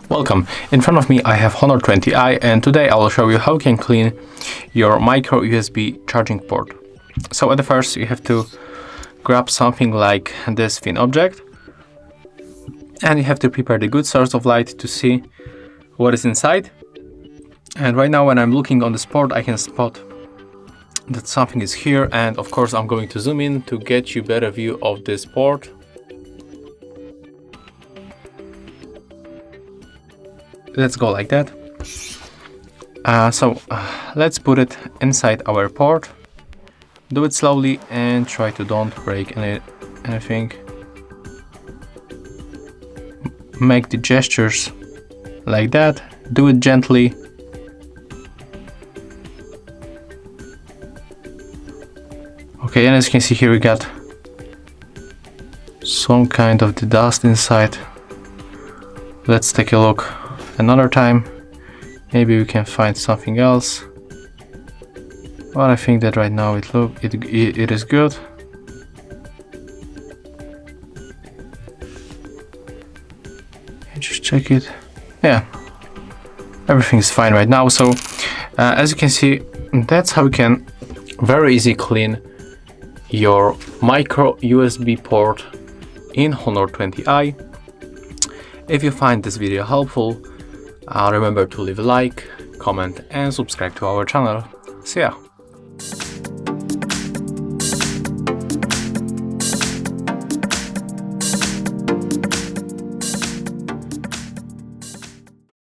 Welcome. In front of me I have Honor 20i, and today I will show you how you can clean your micro USB charging port. So at the first you have to grab something like this thin object, and you have to prepare the good source of light to see what is inside. And right now when I'm looking on this port, I can spot that something is here, and of course I'm going to zoom in to get you better view of this port. Let's go like that. Let's put it inside our port. Do it slowly and try to don't break anything. Make the gestures like that. Do it gently. Okay, and as you can see here, we got some kind of the dust inside. Let's take a look another time. Maybe we can find something else. But I think that right now it is good. Just check it. Yeah, everything is fine right now. So as you can see, that's how you can very easy clean your micro USB port in Honor 20i. If you find this video helpful, remember to leave a like, comment and subscribe to our channel. See ya!